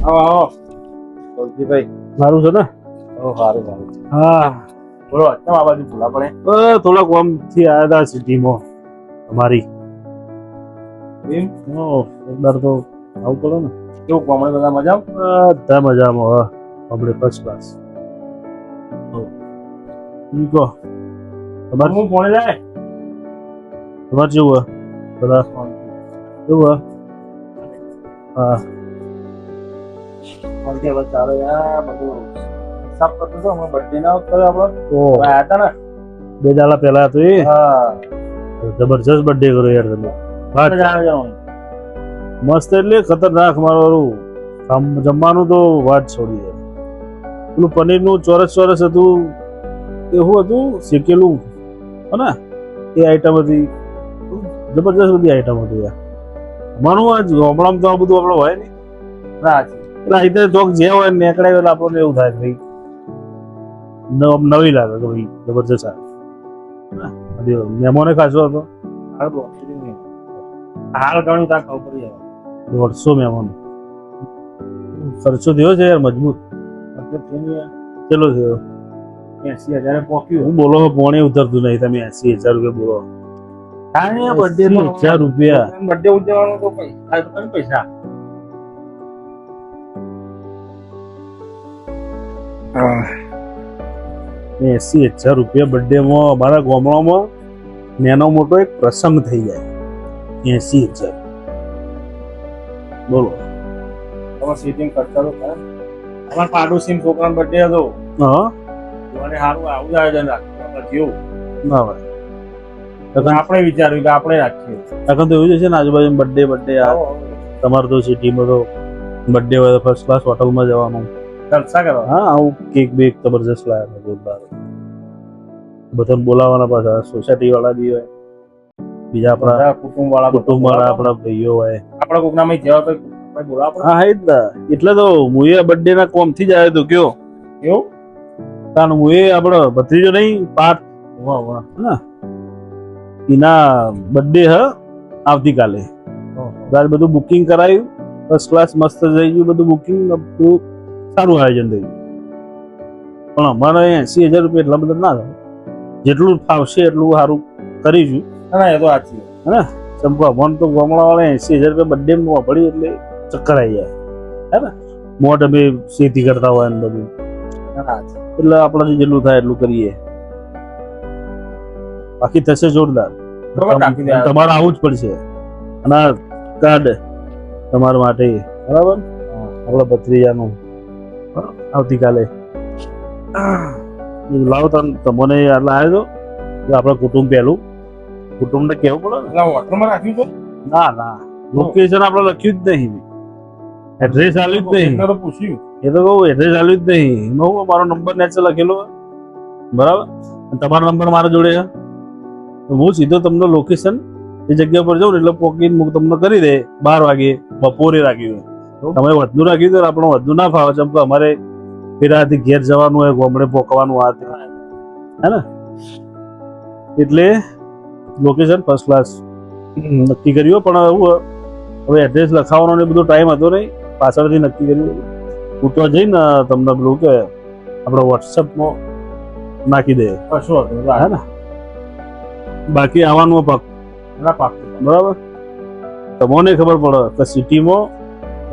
આવો ભાઈ સારું છે ને? સારું સારું. હા બોલો કેમ આ બાજુ ભૂલા પડે? થોડાક આમ થી આવ્યા હતા સિટીમાં અમારી. એમ એકવાર તો આવું પડે ને. કેવું કોમળે બધા મજા? બધા મજામાં. હા આપણે ફર્સ્ટ ક્લાસ. કહો તમારે હું કોણે જાય? તમારે જેવું બધા કેવું? હા ચાલો યાર બધું સાફ કરતો હતો. હું બર્થડે ના કર્યો આપણો તો આયા હતા ને 2 દાડા પહેલા તો એ હા જબરજસ્ત બર્થડે કર્યો યાર તમે. વાત મજા આવે જવાનું. મસ્ત એટલે ખતરનાક. મારું જમવાનું તો વાત છોડી દે. પેલું પનીરનું ચોરસ હતું એવું હતું શેકેલું હે એ આઈટમ હતી. જબરજસ્ત બધી આઈટમ હતી યાર. અમારું આ ગામડામાં તો આ બધું આપણે હોય ને ના એટલે આ રીતે ચોક જે હોય ને નીકળાય એટલે આપણને એવું થાય કે ભાઈ નવી લાગે કે ભાઈ જબરજસ્ત આવે. મહેમાને ખાસો હતો હાલ ઘણું ત્યાં ખબર પડી જાય. 150 મહેમાન. ખર્ચો થયો છે યાર મજબૂત. ચલો થયો 80,000 પોક્યું. હું બોલો પોણે ઉતરતું નહીં. તમે 80,000 રૂપિયા બોલો. બર્થડે 80,000 રૂપિયા બર્થડે ઉજવવાનો તો પૈસા 80,000 રૂપિયા બર્થડે માં અમારા ગામડામાં નાનો મોટો એક પ્રસંગ થઈ જાય. 80,000 બોલો. તમારે સીટિંગ ખર્ચા તો ખરા. અમારા પાડોશી છોકરાનો બર્થડે હતો. હા મને સારું આવું જ આયોજન રાખ્યું જેવું ના ભાઈ આપણે વિચાર્યું કે આપણે રાખીએ. এখন તો એવું જ છે ને આજુબાજુ બર્થડે તમારે તો સિટીમાં તો બર્થડે હોય ફર્સ્ટ ક્લાસ હોટલમાં જવાનું. જલસા કરવા. હા આવું કેક બેક જબરજસ્ત લાયા જોરદાર. બધાને બોલાવવાના પાછા સોસાયટી વાળા બી હોય, બીજા આપણા કુટુંબ વાળા આપણા ભાઈઓ હોય. આપણા કોકનામાં જેવા કોઈ બોલાવા હા એ જ ને. એટલે તો હું એ બર્થડે ના કોમ થી જ આવ્યો તો કયો એવું કારણ હું એ આપણો ભત્રીજો નહીં પાર્થ એના બર્થડે હ આવતીકાલે. બધું બુકિંગ કરાયું ફર્સ્ટ ક્લાસ મસ્ત થઈ ગયું બધું બુકિંગ. સારું આયોજન થયું. પણ અમારે 80,000 રૂપિયા એટલા બધા ના થાય. જેટલું ફાવશે એટલું સારું કરીશું. ના એ તો સાચી હે ને ચંપા મન તો ગામડા વાળા 80,000 રૂપિયા બર્થડે માં પડી એટલે ચક્કર આવી જાય. હે ને મોટ અમે ખેતી કરતા હોય ને બધું એટલે આપણાથી જેટલું થાય એટલું કરીએ. બાકી થશે જોરદાર. તમારે આવું જ પડશે. અને કાર્ડ તમારા માટે બરાબર આપણા ભત્રીજાનું આવતીકાલે લાવો. તમને આટલા આવ્યો તો આપણા કુટુંબ પહેલું કુટુંબને કેવું પડે ને. હોટલમાં રાખ્યું છે. ના લોકેશન આપણે લખ્યું જ નહીં. એડ્રેસ આલ્યું જ નહીં. તો પૂછ્યું એ તો કહું એડ્રેસ આલ્યું જ નહીં. એમાં હું મારો નંબર નેચે લખેલો બરાબર. તમારો નંબર મારા જોડે છે. હું સીધો તમને લોકેશન એ જગ્યા પર જાઉં ને એટલે પોકીને હું તમને કરી દે 12 વાગે બપોરે રાખ્યું. તમે વધુ રાખ્યું તો આપણો વધુ ના ફાવે છે. અમારે પેલાથી ઘેર જવાનું હોય ગામડે પોકવાનું આ હે ને એટલે લોકેશન ફર્સ્ટ ક્લાસ નક્કી કર્યું. પણ હવે એડ્રેસ લખાવવાનો ને બધો ટાઈમ હતો નહીં. પાછળથી નક્કી કર્યું. ઉઠવા જઈને તમને પેલું કે આપણે વોટ્સઅપમાં નાખી દે કશું હતું હે ને. બાકી આવવાનું પાક બરાબર. તમને ખબર પડે કે સિટીમાં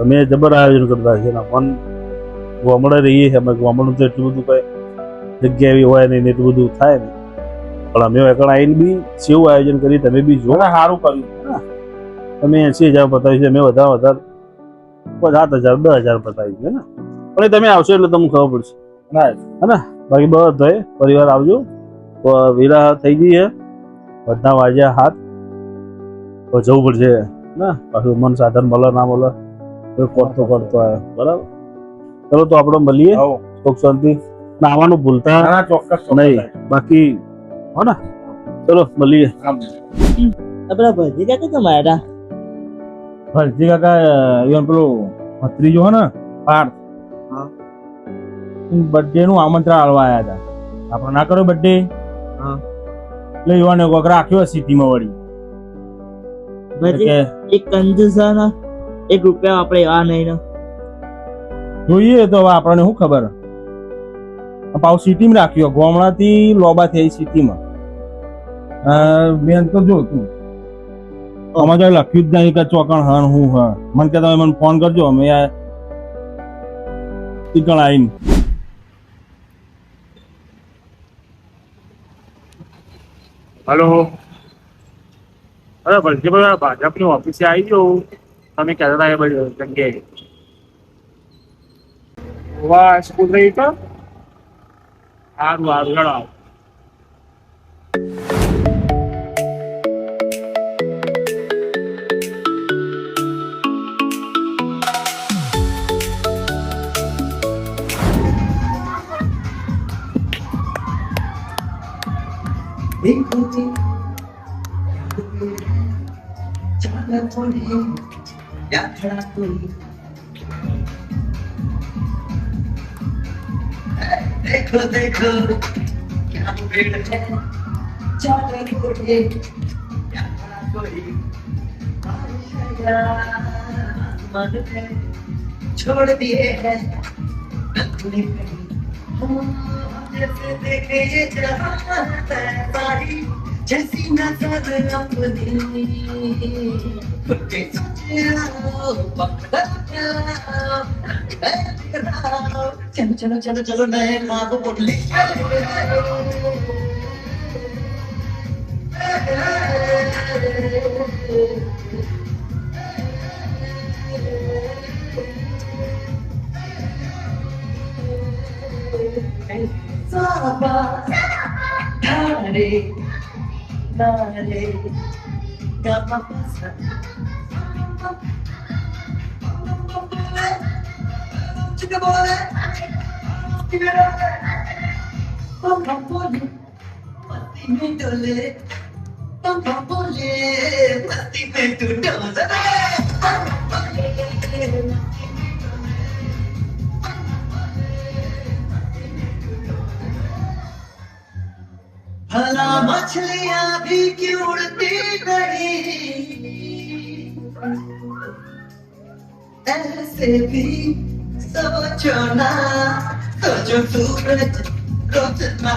અમે જબર આયોજન કરતા છીએ ને પણ ગામડે રહીએ છીએ. અમે ગામડું તો એટલું બધું કઈ જગ્યા એવી હોય નહીં એટલું બધું થાય નહીં. પણ અમે એકણ આવીને બી સેવું આયોજન કરી. તમે બી જો સારું કર્યું. તમે 80,000 બતાવ્યું છે. અમે વધારે 7,000 10,000 બતાવ્યું છે ને. પણ તમે આવશો એટલે તમને ખબર પડશે હે ને. બાકી બધા પરિવાર આવજો. વેલા થઈ ગઈ છે બધા વાગ્યા હાથ તો જવું પડશે ને. પાછું મન સાધન મળે ના મળે કરતો આવ્યો બરાબર. ચલો તો આપણે મળીએ સુખ શાંતિ. આવવાનું ભૂલતા ચોક્કસ નહીં. બાકી હો ને ચલો મળીએ. આપણા ભરતી કાકા કેમ આવ્યા ભરતી કાકા પેલું ભત્રીજો હે ને પાર્થ બર્થડે નું આમંત્રણ આલવા આવ્યા હતા. આપણે ના કર્યો બર્થડે એટલે યુવાને કોક રાખ્યો સિટીમાં વળી. એક કંજૂસ એક રૂપિયા આપણે એવા નહીં જોઈએ તો હવે આપણને શું ખબર. પાછું સિટીમાં રાખ્યો, ગામડાથી લોબા થઈ સિટીમાં. બેન તો જો તું અમારે લખ્યું જ નહીં કે ચોકણ હન હું હ. મને કે તમે મને ફોન કરજો, અમે ચીકણ આવીને. હલો, અરે ભલજી ભાજપની ઓફિસે આવી ગયો. તમે કહેતા હતા એ બધી જગ્યાએ વાહ સ્કૂલ રહી તો સારું સારું હેડો. देखो देखो क्या भीड़ है चादर कोई क्या खड़ा कोई बारिश है मन है छोड़ दिए हैं अपनी जैसे देखे ये जहां सारी जैसी नजर अपनी कुछ चलो चलो चलो चलो नए माँ को बोले नारे नारे मस्ती में डोले मस्ती में तू डोले भला मछलियां भी क्यों उड़ती नहीं ऐसे भी सोचो ना सोचो सूरज रोशना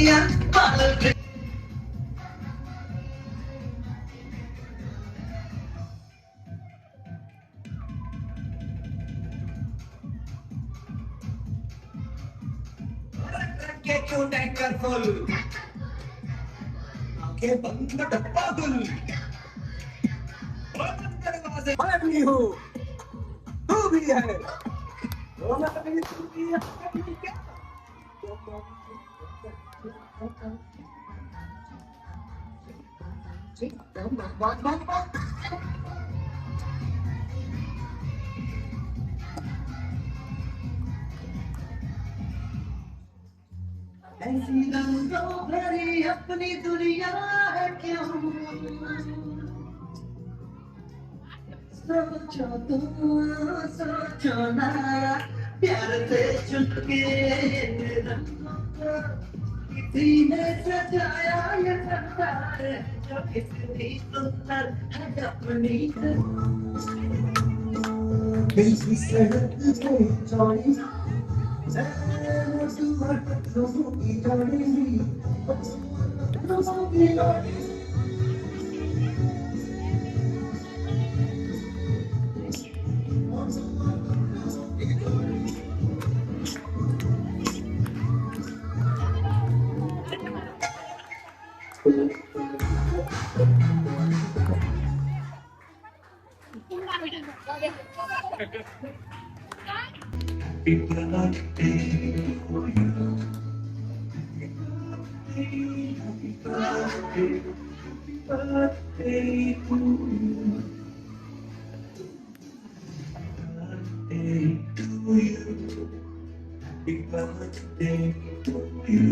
या बादल के क्यों टैंकर फुल आंखें बंद डब्बा गुल दरवाजे मैं भी हूँ तू भी है ऐसी रंगों भरी अपनी दुनिया है क्यों सोचो ना प्यार से चुटके रंगों को किसी ने सजाया ये संसार जो कितनी सुंदर है अपनी किसी सड़क पे चौड़ी People are happy for you. Happy birthday to you. Birthday to you. Happy birthday to you.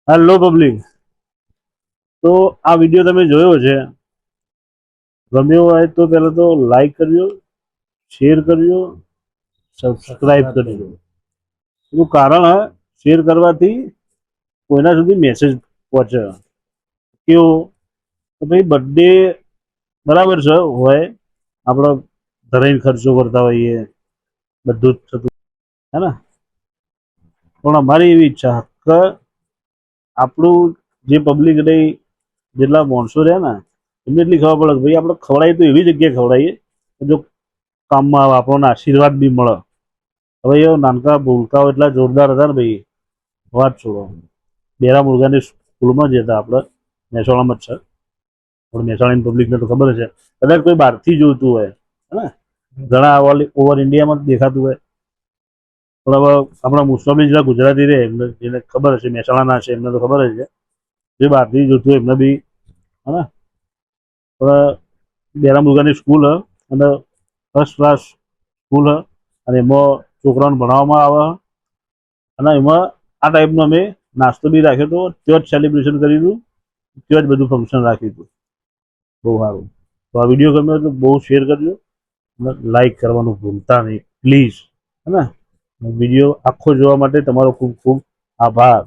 Hello public, તો આ વિડીયો તમે જોયો છે, ગમ્યો હોય તો પહેલા તો લાઈક કરજો, શેર કરજો, સબસ્ક્રાઇબ કરજો. એનું કારણ શેર કરવાથી કોઈના સુધી મેસેજ પહોંચે. કેવું તો ભાઈ બર્થડે બરાબર છે હોય, આપણે ધરાઈને ખર્ચો કરતા હોઈએ, બધું જ થતું હે ને, પણ અમારી એવી ઈચ્છા કે આપણું જે પબ્લિક રહી, જેટલા માણસો રહ્યા ને એમને એટલી ખબર પડે કે ભાઈ આપણે ખવડાવીએ તો એવી જગ્યાએ ખવડાવીએ જો કામમાં આવે, આપણને આશીર્વાદ બી મળે. હવે એ નાનકા ભૂલકાઓ એટલા જોરદાર હતા ને ભાઈ, વાત છોડો. બેરા મુર્ગાની સ્કૂલમાં જ હતા આપણે, મહેસાણામાં જ છે, પણ મહેસાણાની પબ્લિકને તો ખબર છે. કદાચ કોઈ બહારથી જોતું હોય હે ને, ઘણા ઓવર ઇન્ડિયામાં જ દેખાતું હોય, પણ હવે આપણા મુસ્લિમ જેટલા ગુજરાતી રહે એમને જેને ખબર હશે, મહેસાણાના છે એમને તો ખબર જ છે. જે બહારથી જોતું હોય એમને બી હે ને, પણ બેરા મુર્ગાની સ્કૂલ અને ફર્સ્ટ ક્લાસ સ્કૂલ અને એમાં છોકરાઓને ભણાવવામાં આવે, અને એમાં આ ટાઈપનો અમે નાસ્તો બી રાખ્યો હતો, ત્યાં જ સેલિબ્રેશન કર્યું હતું, ત્યાં જ બધું ફંક્શન રાખ્યું હતું. બહુ સારું. તો આ વિડીયો ગમ્યો તો બહુ શેર કરજો અને લાઈક કરવાનું ભૂલતા નહીં પ્લીઝ, હે ને. વિડીયો આખો જોવા માટે તમારો ખૂબ ખૂબ આભાર.